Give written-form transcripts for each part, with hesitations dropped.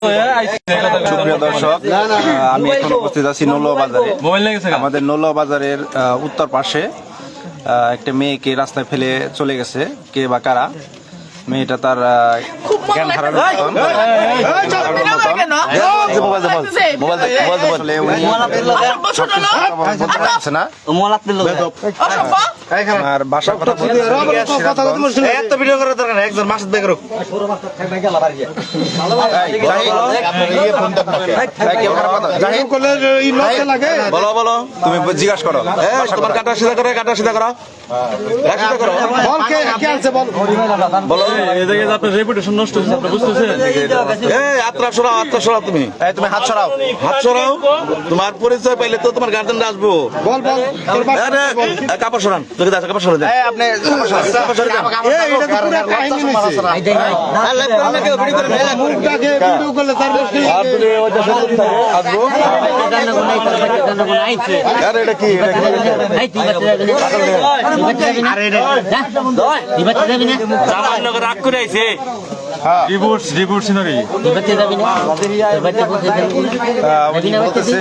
সুপ্রিয় দর্শক, আমি এখন উপস্থিত আছি নৌলুয়া বাজারে। আমাদের নৌলুয়া বাজারের উত্তর পাশে একটা মেয়েকে রাস্তায় ফেলে চলে গেছে কে বা কারা। মেয়েটা তার জ্ঞান হারানোর আর বাসার কথা তুমি জিজ্ঞাসা করো, তোমার কাটা সিধা করো, কাটা সিধা করো, তুমি হাত সরাও, হাত সরাও। তোমার পরিচয় পাইলে তো তোমার গার্জেনরা আসবো। কাপড় সরান, কাপড় সরান, আপনি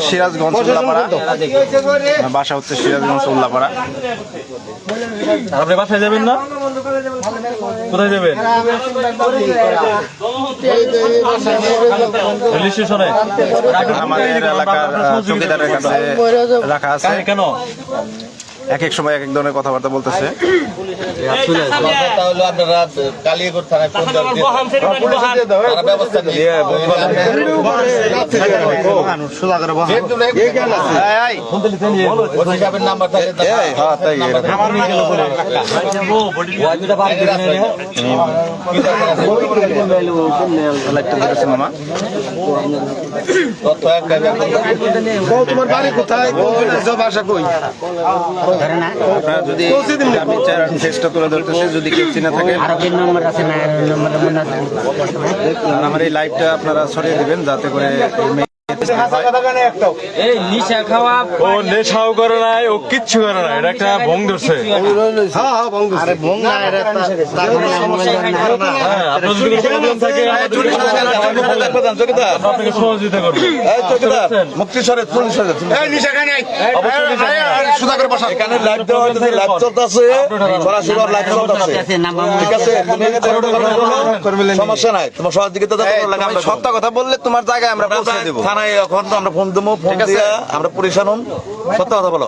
সিরাজগঞ্জ উল্লাপাড়া, বাসা হচ্ছে সিরাজগঞ্জ উল্লাপাড়া। আপনি বাসায় যাবেন না? কোথায় যাবেন? আমাদের এলাকার চৌকিদারের কাছে রাখা আছে। কেন এক এক সময় এক এক ধরনের কথাবার্তা বলতেছে। তোমার বাড়ি কোথায়? বাসা কই? আপনারা যদি আমি চেষ্টা তুলে ধরতেছি, যদি কেউ চিনে থাকে আমার এই লাইভটা আপনারা ছড়িয়ে দিবেন যাতে করে নেশাও করে নাই, ও কিচ্ছু করে নাই, এটা একটা ভং ধরছে। আপনাকে সহযোগিতা করবো। সমস্যা নাই, তোমার সহযোগিতা সত্য কথা বললে তোমার জায়গায় আমরা পৌঁছে দেবো। থানায় এখন তো আমরা ফোন দেবো, ফোন দিয়ে আমরা পরিশান হম। সত্য কথা বলো,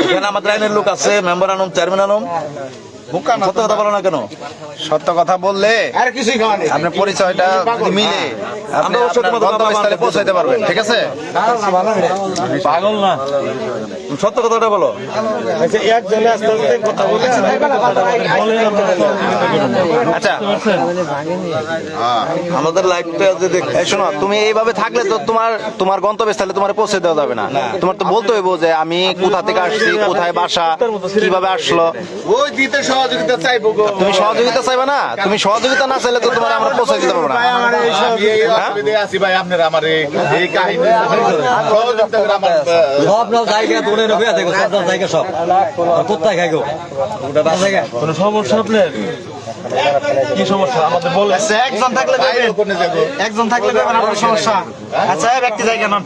এখানে আমাদের আইনের লোক আছে, মেম্বার আনুম, চেয়ারম্যান আনুম। সত্য কথা বলো না কেন? সত্য কথা বললে আপনার পরিচয়টা মিলে আমরা গন্তব্যস্থলে পৌঁছাইতে পারবেন। ঠিক আছে, পাগল না, সত্য কথাটা বলো। আচ্ছা, আমাদের লাইফটা যদি শোনো, তুমি এইভাবে থাকলে তো তোমার গন্তব্যস্থলে তোমার পৌঁছে দেওয়া যাবে না। তোমার তো বলতে হইব যে আমি কোথা থেকে আসছি, কোথায় বাসা, কিভাবে আসলো। তুমি সহযোগিতা চাইবে না? তুমি সহযোগিতা না চাইলে তো তোমার আমরা পৌঁছে দিতে পারবো না। কোনো সমস্যা আপনার? কি সমস্যা আমাদের বলে? একজন থাকলে একজন থাকলে সমস্যা। আচ্ছা, ব্যক্তি জায়গা নন,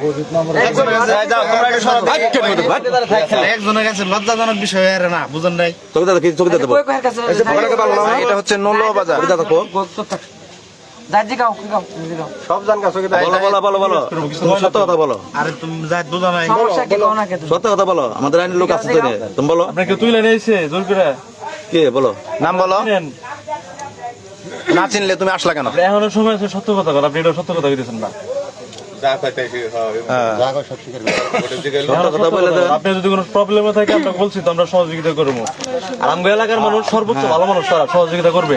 একজনের কাছে লজ্জাজনক বিষয় না, বুঝেন নাই? এটা হচ্ছে নৌলুয়া বাজার। সব জান সত্য কথা বলো। আরে তুমি বুঝা নাই, সত্য কথা বলো। আমাদের আইনের লোক আছে, তুমি বলো। আপনাকে তুলে নিয়েছে জোর করে? কে বলো, নাম বলো। না চিনলে তুমি আসলা কেন? এখনো সময় আছে সত্য কথা বলো। আপনি এটা সত্য কথা বলতেছেন না। আপনি যদি কোনো প্রবলেমে থাকে আমরা বলছি তো, আমরা সহযোগিতা করবো। আর আমগো এলাকার মানুষ সর্বোচ্চ ভালো মানুষ, তারা সহযোগিতা করবে।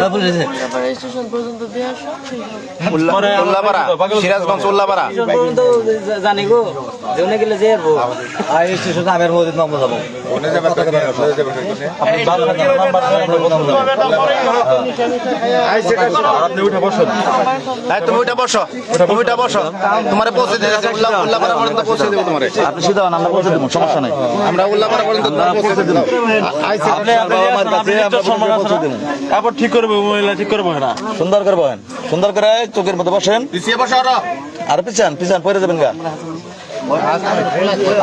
সিরাজগঞ্জ উল্লাপাড়া জানি গো, গেলে যে আমের মধ্যে নম্বর যাবো। আপনি উঠে বসুন। তুমি ওইটা বসো, তুমি ওইটা বসো। তোমার পৌঁছে দিয়েছি উল্লাপাড়া পর্যন্ত পৌঁছে দেবো তোমার আপনি সিধা হন, আমরা পৌঁছে দেবো, সমস্যা নাই। আমরা উল্লাপাড়া পর্যন্ত পৌঁছে দেবো আপনি বাবা মার কাছে আমরা পৌঁছে দেবো। তারপর ঠিক করবো, মহিলা ঠিক করবো না, সুন্দর করে বহেন, সুন্দর করে চোখের মধ্যে বসেন, পিছিয়ে বসো আরো আর পিছান পিছান পরে যাবেন গা,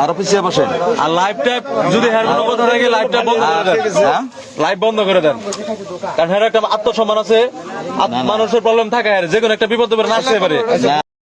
আরো পিছিয়ে বসেন। আর লাইভ টাইপ যদি হ্যার কোনো কথা থাকে লাইভ টাইপ বন্ধ করে দেন, লাইভ বন্ধ করে দেন, কারণ হ্যার একটা আত্মসম্মান আছে, মানুষের প্রবলেম থাকে, যে কোনো একটা বিপদ উপরে আসতে পারে।